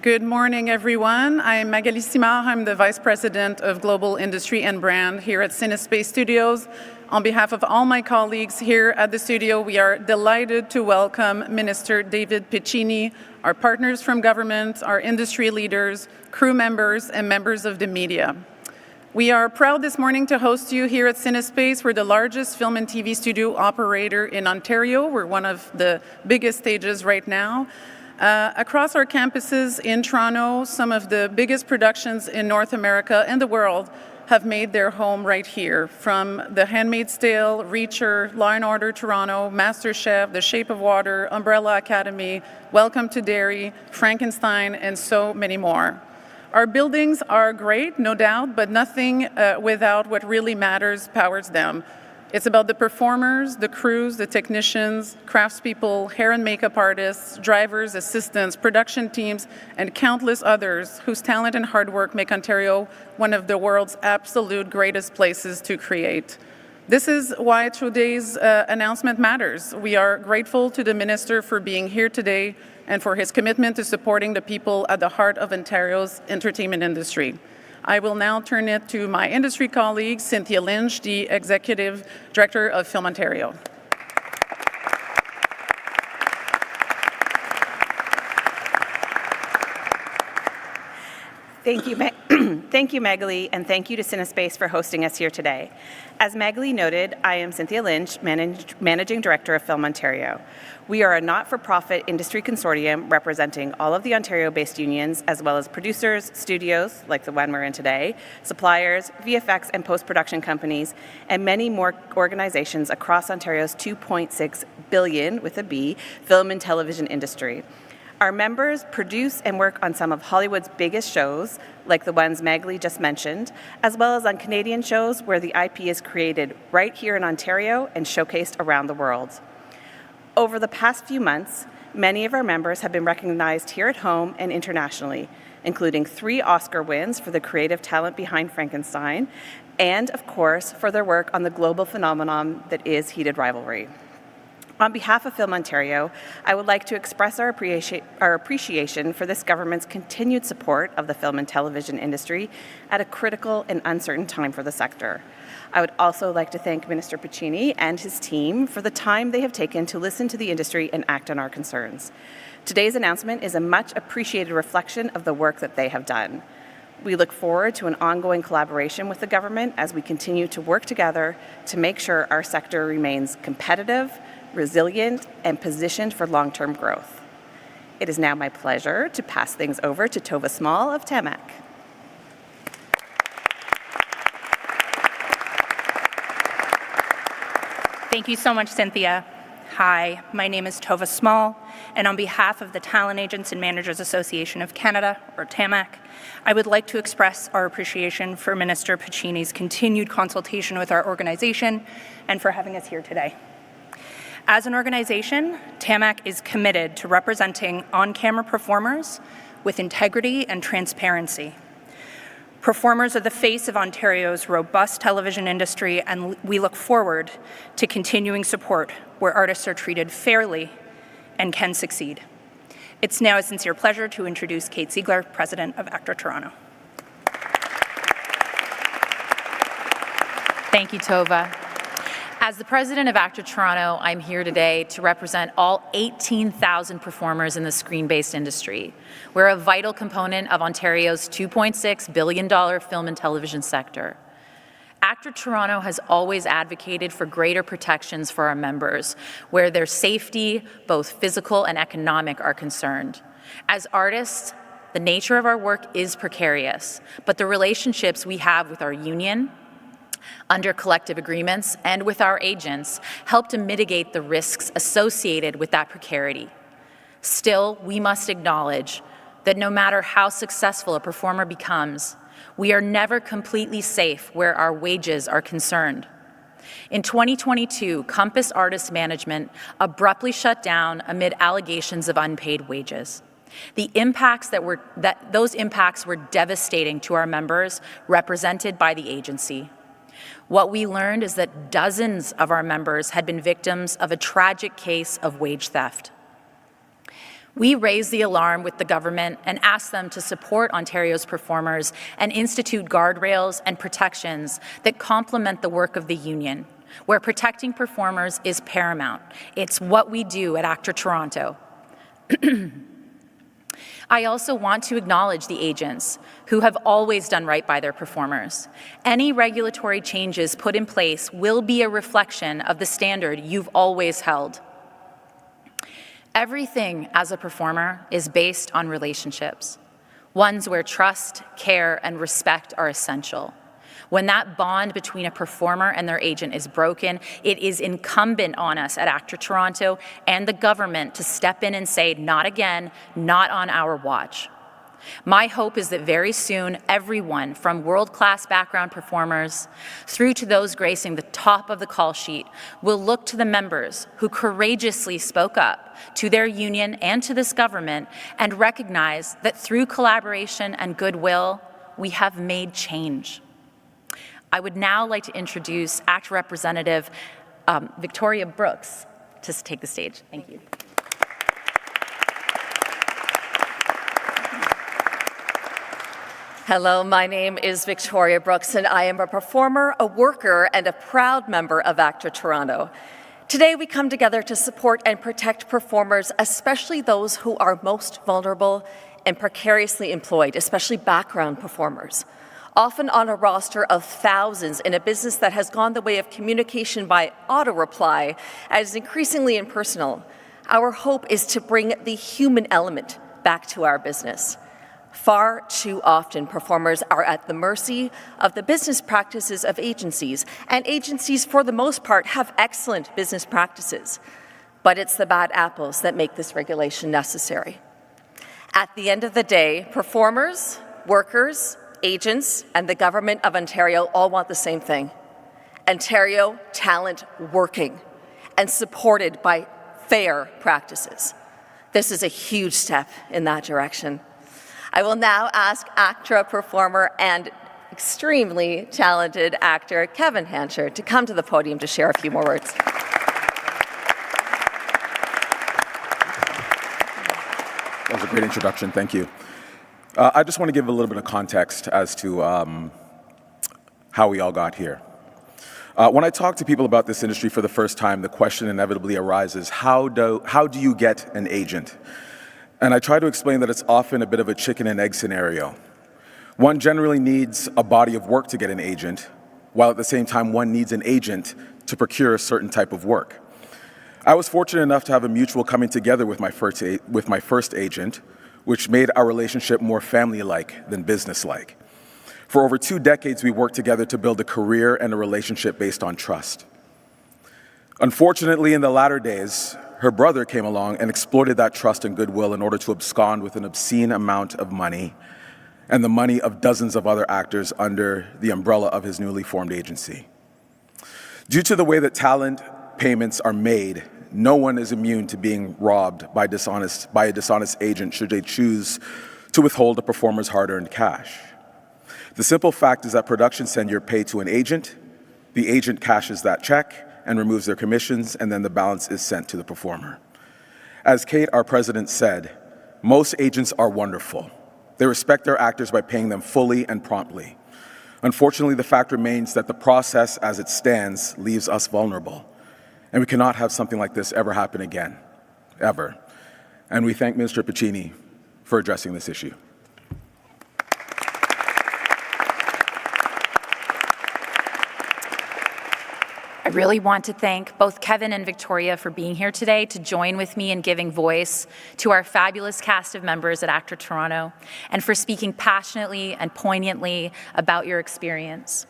Good morning, everyone. I'm Magali Simard. I'm the Vice President of Global Industry and Brand here at Cinespace Studios. On behalf of all my colleagues here at the studio, we are delighted to welcome Minister David Piccini, our partners from government, our industry leaders, crew members, and members of the media. We are proud this morning to host you here at Cinespace. We're the largest film and TV studio operator in Ontario. We're one of the biggest stages right now. Across our campuses in Toronto, some of the biggest productions in North America and the world have made their home right here, from The Handmaid's Tale, Reacher, Law & Order Toronto, MasterChef, The Shape of Water, Umbrella Academy, Welcome to Derry, Frankenstein, and so many more. Our buildings are great, no doubt, but nothing without what really matters powers them. It's about the performers, the crews, the technicians, craftspeople, hair and makeup artists, drivers, assistants, production teams, and countless others whose talent and hard work make Ontario one of the world's absolute greatest places to create. This is why today's announcement matters. We are grateful to the Minister for being here today and for his commitment to supporting the people at the heart of Ontario's entertainment industry. I will now turn it to my industry colleague, Cynthia Lynch, the Executive Director of Film Ontario. Thank you, Magali, and thank you to Cinespace for hosting us here today. As Magali noted, I am Cynthia Lynch, Managing Director of Film Ontario. We are a not-for-profit industry consortium representing all of the Ontario-based unions, as well as producers, studios, like the one we're in today, suppliers, VFX and post-production companies, and many more organizations across Ontario's $2.6 billion, with a B, film and television industry. Our members produce and work on some of Hollywood's biggest shows, like the ones Magali just mentioned, as well as on Canadian shows where the IP is created right here in Ontario and showcased around the world. Over the past few months, many of our members have been recognized here at home and internationally, including 3 Oscar wins for the creative talent behind Frankenstein, and, of course, for their work on the global phenomenon that is heated rivalry. On behalf of Film Ontario, I would like to express our appreciation for this government's continued support of the film and television industry at a critical and uncertain time for the sector. I would also like to thank Minister Piccini and his team for the time they have taken to listen to the industry and act on our concerns. Today's announcement is a much appreciated reflection of the work that they have done. We look forward to an ongoing collaboration with the government as we continue to work together to make sure our sector remains competitive, resilient, and positioned for long-term growth. It is now my pleasure to pass things over to Tova Small of TAMAC. Thank you so much, Cynthia. Hi, my name is Tova Small, and on behalf of the Talent Agents and Managers Association of Canada, or TAMAC, I would like to express our appreciation for Minister Piccini's continued consultation with our organization and for having us here today. As an organization, TAMAC is committed to representing on-camera performers with integrity and transparency. Performers are the face of Ontario's robust television industry, and we look forward to continuing support where artists are treated fairly and can succeed. It's now a sincere pleasure to introduce Kate Ziegler, President of ACTRA Toronto. Thank you, Tova. As the president of ACTRA Toronto, I'm here today to represent all 18,000 performers in the screen-based industry. We're a vital component of Ontario's $2.6 billion film and television sector. ACTRA Toronto has always advocated for greater protections for our members, where their safety, both physical and economic, are concerned. As artists, the nature of our work is precarious, but the relationships we have with our union, under collective agreements, and with our agents help to mitigate the risks associated with that precarity. Still, we must acknowledge that no matter how successful a performer becomes, we are never completely safe where our wages are concerned. In 2022, Compass Artist Management abruptly shut down amid allegations of unpaid wages. Those impacts were devastating to our members represented by the agency. What we learned is that dozens of our members had been victims of a tragic case of wage theft. We raised the alarm with the government and asked them to support Ontario's performers and institute guardrails and protections that complement the work of the union, where protecting performers is paramount. It's what we do at Actor Toronto. I also want to acknowledge the agents who have always done right by their performers. Any regulatory changes put in place will be a reflection of the standard you've always held. Everything as a performer is based on relationships, ones where trust, care, and respect are essential. When that bond between a performer and their agent is broken, it is incumbent on us at Actor Toronto and the government to step in and say, not again, not on our watch. My hope is that very soon, everyone from world-class background performers through to those gracing the top of the call sheet will look to the members who courageously spoke up to their union and to this government and recognize that through collaboration and goodwill, we have made change. I would now like to introduce ACT Representative Victoria Brooks to take the stage. Thank you. Hello, my name is Victoria Brooks, and I am a performer, a worker, and a proud member of Actor Toronto. Today, we come together to support and protect performers, especially those who are most vulnerable and precariously employed, especially background performers, often on a roster of thousands in a business that has gone the way of communication by auto-reply as increasingly impersonal. Our hope is to bring the human element back to our business. Far too often, performers are at the mercy of the business practices of agencies, and agencies, for the most part, have excellent business practices. But it's the bad apples that make this regulation necessary. At the end of the day, performers, workers, agents, and the Government of Ontario all want the same thing: Ontario talent working and supported by fair practices. This is a huge step in that direction. I will now ask ACTRA performer and extremely talented actor Kevin Hancher to come to the podium to share a few more words. That was a great introduction, thank you. I just want to give a little bit of context as to how we all got here. When I talk to people about this industry for the first time, the question inevitably arises, how do you get an agent? And I try to explain that it's often a bit of a chicken and egg scenario. One generally needs a body of work to get an agent, while at the same time one needs an agent to procure a certain type of work. I was fortunate enough to have a mutual coming together with my first agent, which made our relationship more family-like than business-like. For over 2 decades, we worked together to build a career and a relationship based on trust. Unfortunately, in the latter days, her brother came along and exploited that trust and goodwill in order to abscond with an obscene amount of money and the money of dozens of other actors under the umbrella of his newly formed agency. Due to the way that talent payments are made, no one is immune to being robbed by a dishonest agent should they choose to withhold a performer's hard-earned cash. The simple fact is that productions send your pay to an agent, the agent cashes that check and removes their commissions, and then the balance is sent to the performer. As Kate, our president, said, most agents are wonderful. They respect their actors by paying them fully and promptly. Unfortunately, the fact remains that the process as it stands leaves us vulnerable, and we cannot have something like this ever happen again, ever. And we thank Minister Piccini for addressing this issue. I really want to thank both Kevin and Victoria for being here today to join with me in giving voice to our fabulous cast of members at Actor Toronto and for speaking passionately and poignantly about your experience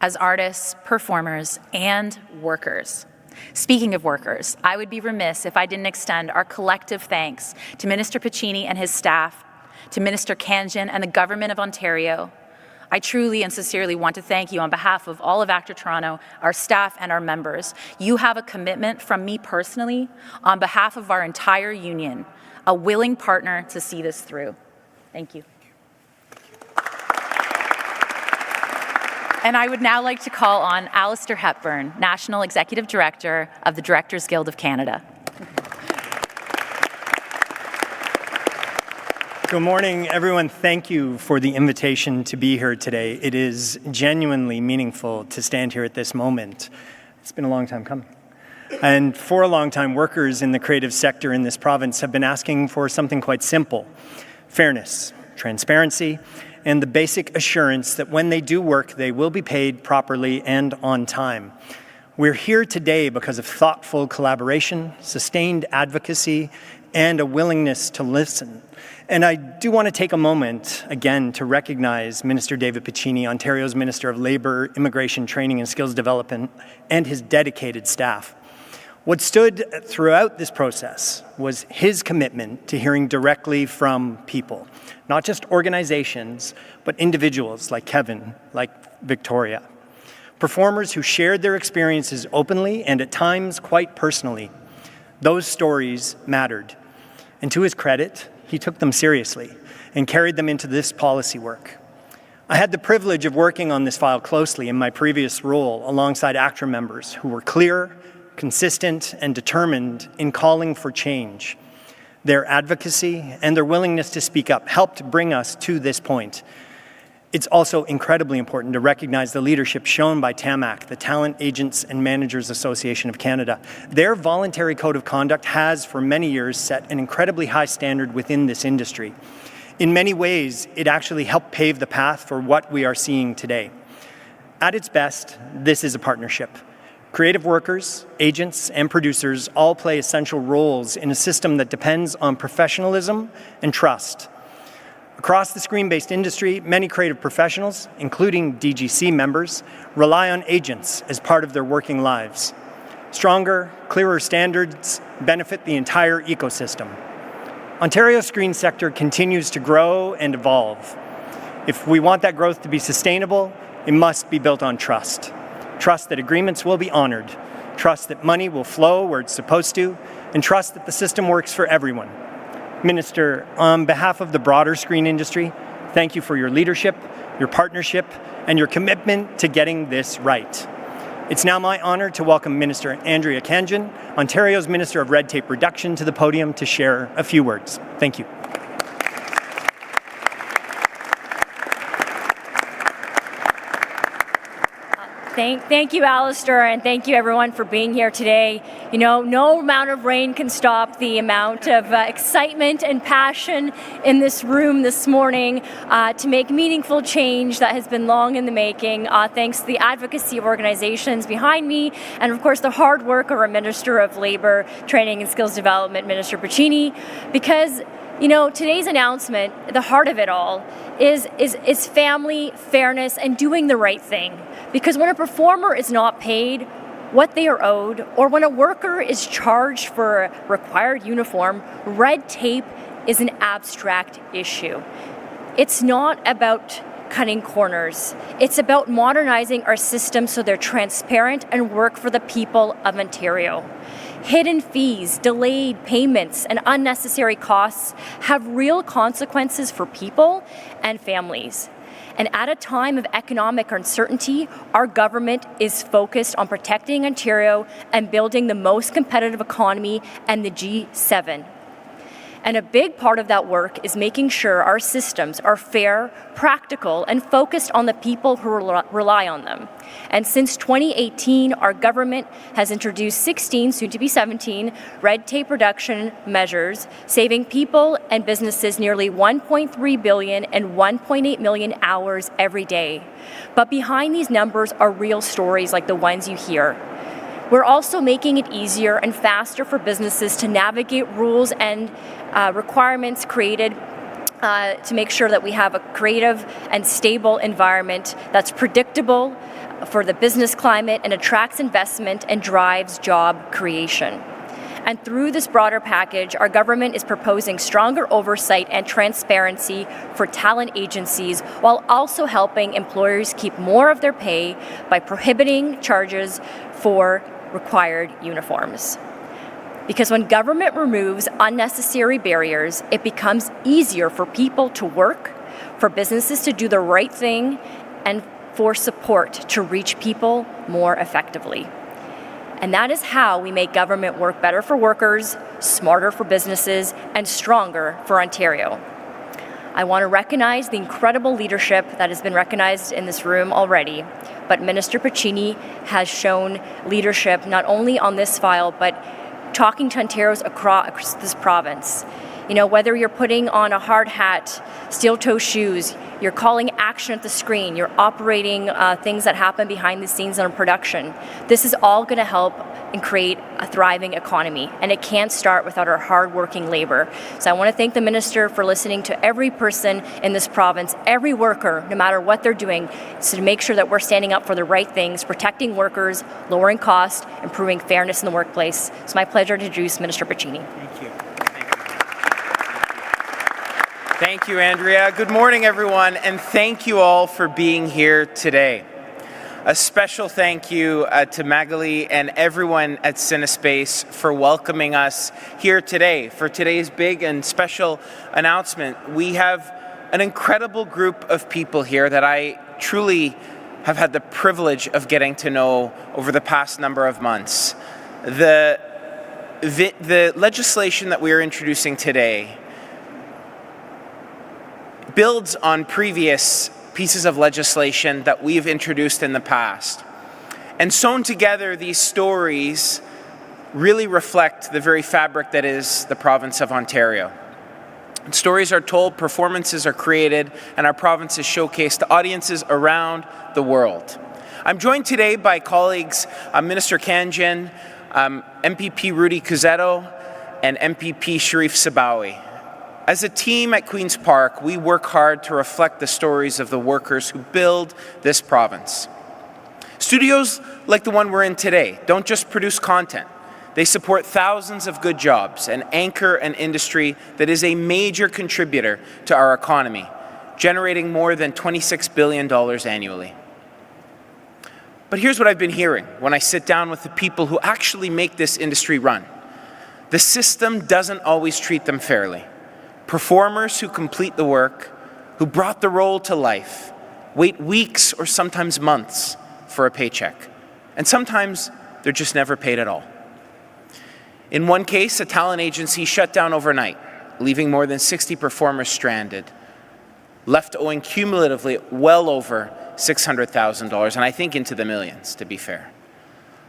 as artists, performers, and workers. Speaking of workers, I would be remiss if I didn't extend our collective thanks to Minister Piccini and his staff, to Minister Khanjin and the Government of Ontario. I truly and sincerely want to thank you on behalf of all of Actor Toronto, our staff, and our members. You have a commitment from me personally, on behalf of our entire union, a willing partner to see this through. Thank you. And I would now like to call on Alistair Hepburn, National Executive Director of the Directors Guild of Canada. Good morning, everyone. Thank you for the invitation to be here today. It is genuinely meaningful to stand here at this moment. It's been a long time coming. And for a long time, workers in the creative sector in this province have been asking for something quite simple: fairness, transparency, and the basic assurance that when they do work, they will be paid properly and on time. We're here today because of thoughtful collaboration, sustained advocacy, and a willingness to listen. And I do want to take a moment, again, to recognize Minister David Piccini, Ontario's Minister of Labour, Immigration, Training and Skills Development, and his dedicated staff. What stood throughout this process was his commitment to hearing directly from people, not just organizations, but individuals like Kevin, like Victoria. Performers who shared their experiences openly and at times quite personally. Those stories mattered. And to his credit, he took them seriously and carried them into this policy work. I had the privilege of working on this file closely in my previous role alongside ACTRA members who were clear, consistent, and determined in calling for change. Their advocacy and their willingness to speak up helped bring us to this point. It's also incredibly important to recognize the leadership shown by TAMAC, the Talent Agents and Managers Association of Canada. Their voluntary code of conduct has, for many years, set an incredibly high standard within this industry. In many ways, it actually helped pave the path for what we are seeing today. At its best, this is a partnership. Creative workers, agents, and producers all play essential roles in a system that depends on professionalism and trust. Across the screen-based industry, many creative professionals, including DGC members, rely on agents as part of their working lives. Stronger, clearer standards benefit the entire ecosystem. Ontario's screen sector continues to grow and evolve. If we want that growth to be sustainable, it must be built on trust. Trust that agreements will be honored, trust that money will flow where it's supposed to, and trust that the system works for everyone. Minister, on behalf of the broader screen industry, thank you for your leadership, your partnership, and your commitment to getting this right. It's now my honor to welcome Minister Andrea Khanjin, Ontario's Minister of Red Tape Reduction, to the podium to share a few words. Thank you. Thank you, Alistair, and thank you everyone for being here today. You know, no amount of rain can stop the amount of excitement and passion in this room this morning to make meaningful change that has been long in the making, thanks to the advocacy organizations behind me, and of course the hard work of our Minister of Labour, Training and Skills Development, Minister Piccini, because you know, today's announcement, the heart of it all, is family, fairness, and doing the right thing. Because when a performer is not paid what they are owed, or when a worker is charged for a required uniform, red tape is an abstract issue. It's not about cutting corners. It's about modernizing our systems so they're transparent and work for the people of Ontario. Hidden fees, delayed payments, and unnecessary costs have real consequences for people and families. And at a time of economic uncertainty, our government is focused on protecting Ontario and building the most competitive economy and the G7. And a big part of that work is making sure our systems are fair, practical, and focused on the people who rely on them. And since 2018, our government has introduced 16, soon to be 17, red tape reduction measures, saving people and businesses nearly $1.3 billion and 1.8 million hours every day. But behind these numbers are real stories like the ones you hear. We're also making it easier and faster for businesses to navigate rules and requirements created to make sure that we have a creative and stable environment that's predictable for the business climate and attracts investment and drives job creation. And through this broader package, our government is proposing stronger oversight and transparency for talent agencies while also helping employers keep more of their pay by prohibiting charges for required uniforms. Because when government removes unnecessary barriers, it becomes easier for people to work, for businesses to do the right thing, and for support to reach people more effectively. And that is how we make government work better for workers, smarter for businesses, and stronger for Ontario. I want to recognize the incredible leadership that has been recognized in this room already, but Minister Piccini has shown leadership not only on this file, but talking to Ontarios across this province. You know, whether you're putting on a hard hat, steel-toe shoes, you're calling action at the screen, you're operating things that happen behind the scenes in production. This is all going to help and create a thriving economy, and it can't start without our hard-working labor. So I want to thank the Minister for listening to every person in this province, every worker, no matter what they're doing, so to make sure that we're standing up for the right things, protecting workers, lowering cost, improving fairness in the workplace. It's my pleasure to introduce Minister Piccini. Thank you. Thank you, Andrea. Good morning, everyone, and thank you all for being here today. A special thank you to Magali and everyone at CineSpace for welcoming us here today for today's big and special announcement. We have an incredible group of people here that I truly have had the privilege of getting to know over the past number of months. The legislation that we are introducing today builds on previous pieces of legislation that we've introduced in the past. And sewn together, these stories really reflect the very fabric that is the province of Ontario. Stories are told, performances are created, and our province is showcased to audiences around the world. I'm joined today by colleagues Minister Khanjin, MPP Rudy Cuzetto, and MPP Sharif Sabawi. As a team at Queen's Park, we work hard to reflect the stories of the workers who build this province. Studios like the one we're in today don't just produce content. They support thousands of good jobs and anchor an industry that is a major contributor to our economy, generating more than $26 billion annually. But here's what I've been hearing when I sit down with the people who actually make this industry run. The system doesn't always treat them fairly. Performers who complete the work, who brought the role to life, wait weeks or sometimes months for a paycheck. And sometimes they're just never paid at all. In one case, a talent agency shut down overnight, leaving more than 60 performers stranded, left owing cumulatively well over $600,000, and I think into the millions, to be fair.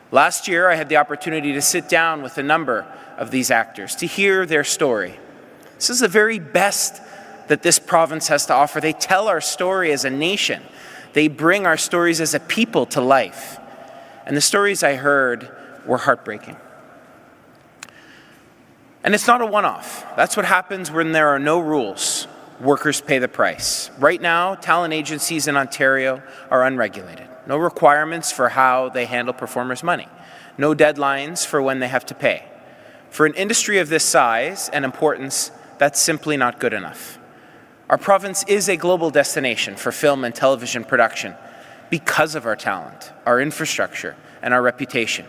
Last year, I had the opportunity to sit down with a number of these actors to hear their story. This is the very best that this province has to offer. They tell our story as a nation. They bring our stories as a people to life. And the stories I heard were heartbreaking. And it's not a one-off. That's what happens when there are no rules. Workers pay the price. Right now, talent agencies in Ontario are unregulated. No requirements for how they handle performers' money. No deadlines for when they have to pay. For an industry of this size and importance, that's simply not good enough. Our province is a global destination for film and television production because of our talent, our infrastructure, and our reputation.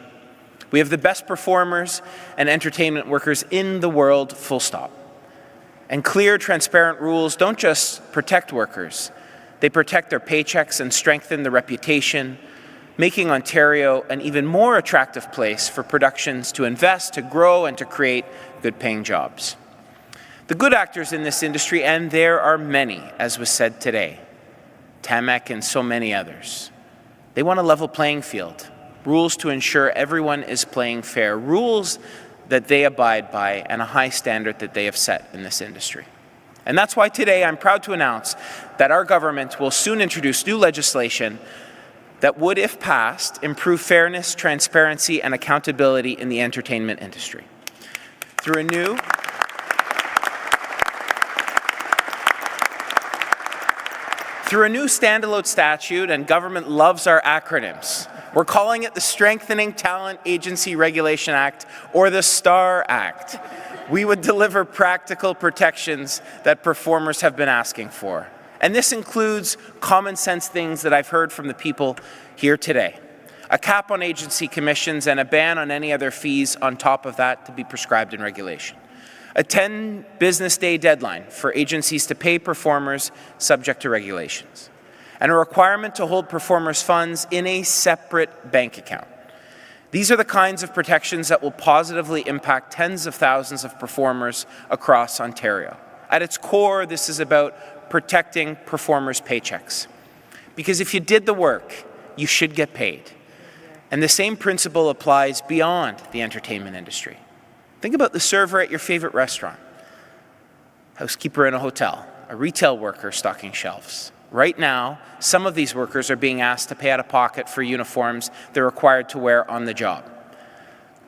We have the best performers and entertainment workers in the world, full stop. And clear, transparent rules don't just protect workers, they protect their paychecks and strengthen the reputation, making Ontario an even more attractive place for productions to invest, to grow, and to create good-paying jobs. The good actors in this industry, and there are many, as was said today, TAMAC and so many others, they want a level playing field, rules to ensure everyone is playing fair, rules that they abide by, and a high standard that they have set in this industry. And that's why today I'm proud to announce that our government will soon introduce new legislation that would, if passed, improve fairness, transparency, and accountability in the entertainment industry. Through a new standalone statute, and government loves our acronyms, we're calling it the Strengthening Talent Agency Regulation Act, or the STAR Act. We would deliver practical protections that performers have been asking for. And this includes common sense things that I've heard from the people here today. A cap on agency commissions and a ban on any other fees on top of that to be prescribed in regulation. A 10 business day deadline for agencies to pay performers subject to regulations. And a requirement to hold performers' funds in a separate bank account. These are the kinds of protections that will positively impact tens of thousands of performers across Ontario. At its core, this is about protecting performers' paychecks. Because if you did the work, you should get paid. And the same principle applies beyond the entertainment industry. Think about the server at your favorite restaurant, housekeeper in a hotel, a retail worker stocking shelves. Right now, some of these workers are being asked to pay out of pocket for uniforms they're required to wear on the job.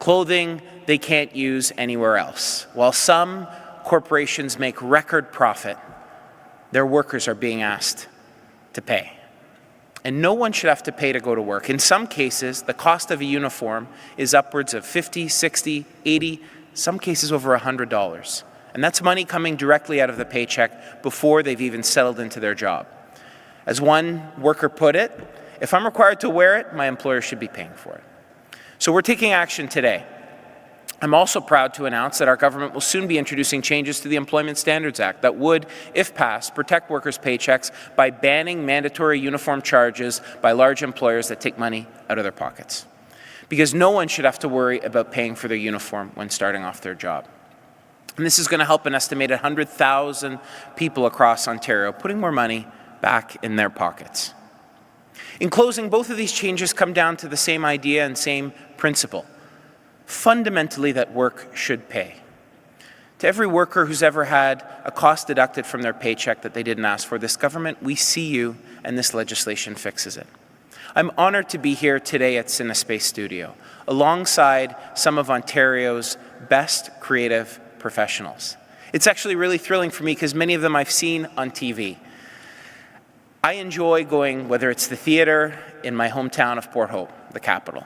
Clothing they can't use anywhere else. While some corporations make record profit, their workers are being asked to pay. And no one should have to pay to go to work. In some cases, the cost of a uniform is upwards of $50, $60, $80, some cases over $100. And that's money coming directly out of the paycheck before they've even settled into their job. As one worker put it, if I'm required to wear it, my employer should be paying for it. So we're taking action today. I'm also proud to announce that our government will soon be introducing changes to the Employment Standards Act that would, if passed, protect workers' paychecks by banning mandatory uniform charges by large employers that take money out of their pockets. Because no one should have to worry about paying for their uniform when starting off their job. And this is going to help an estimated 100,000 people across Ontario, putting more money back in their pockets. In closing, both of these changes come down to the same idea and same principle. Fundamentally, that work should pay. To every worker who's ever had a cost deducted from their paycheck that they didn't ask for, this government, we see you, and this legislation fixes it. I'm honored to be here today at CineSpace Studio, alongside some of Ontario's best creative professionals. It's actually really thrilling for me because many of them I've seen on TV. I enjoy going, whether it's the theatre in my hometown of Port Hope, the capital,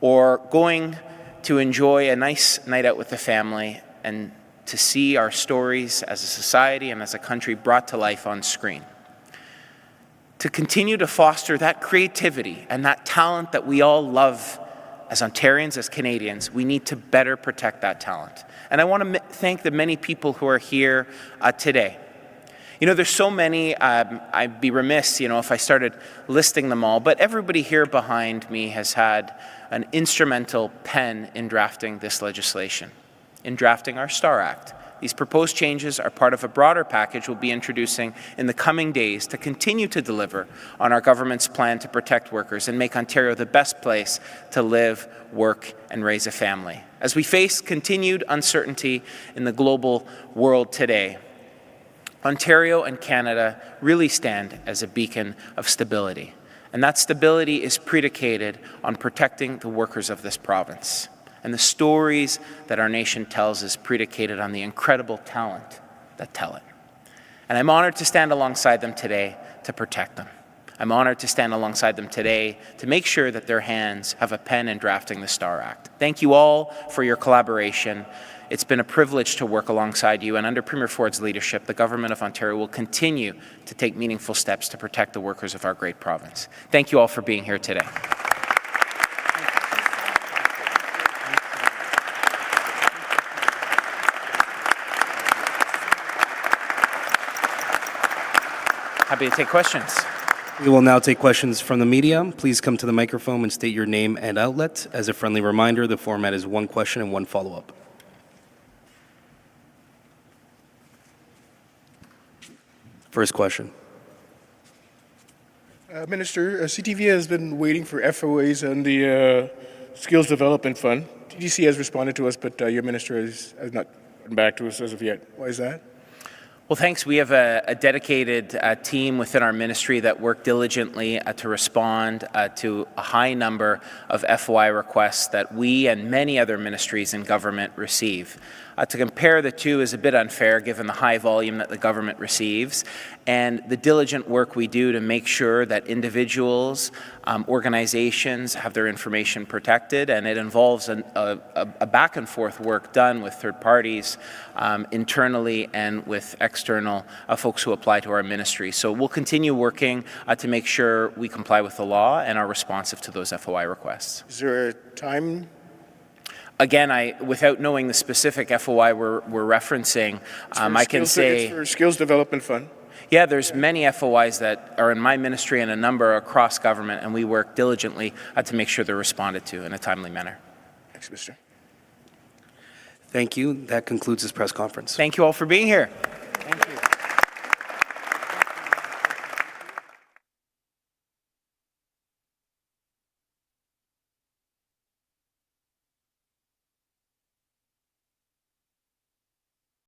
or going to enjoy a nice night out with the family and to see our stories as a society and as a country brought to life on screen. To continue to foster that creativity and that talent that we all love as Ontarians, as Canadians, we need to better protect that talent. And I want to thank the many people who are here today. You know, there's so many, I'd be remiss, if I started listing them all, but everybody here behind me has had an instrumental pen in drafting this legislation, in drafting our STAR Act. These proposed changes are part of a broader package we'll be introducing in the coming days to continue to deliver on our government's plan to protect workers and make Ontario the best place to live, work, and raise a family. As we face continued uncertainty in the global world today, Ontario and Canada really stand as a beacon of stability. And that stability is predicated on protecting the workers of this province. And the stories that our nation tells is predicated on the incredible talent that tell it. And I'm honored to stand alongside them today to protect them. I'm honored to stand alongside them today to make sure that their hands have a pen in drafting the STAR Act. Thank you all for your collaboration. It's been a privilege to work alongside you, and under Premier Ford's leadership, the Government of Ontario will continue to take meaningful steps to protect the workers of our great province. Thank you all for being here today. Happy to take questions. We will now take questions from the media. Please come to the microphone and state your name and outlet. As a friendly reminder, the format is one question and one follow-up. First question. Minister, CTV has been waiting for FOAs on the Skills Development Fund. TDC has responded to us, but your minister has not gotten back to us as of yet. Why is that? Well, thanks. We have a dedicated team within our ministry that work diligently to respond to a high number of FOI requests that we and many other ministries in government receive. To compare the two is a bit unfair given the high volume that the government receives and the diligent work we do to make sure that individuals, organizations have their information protected, and it involves a back and forth work done with third parties internally and with external folks who apply to our ministry. So we'll continue working to make sure we comply with the law and are responsive to those FOI requests. Is there a time? Again, without knowing the specific FOI we're referencing, I can say... It's for Skills Development Fund. Yeah, there's many FOIs that are in my ministry and a number across government, and we work diligently to make sure they're responded to in a timely manner. Thanks, Mr. Thank you. That concludes this press conference. Thank you all for being here.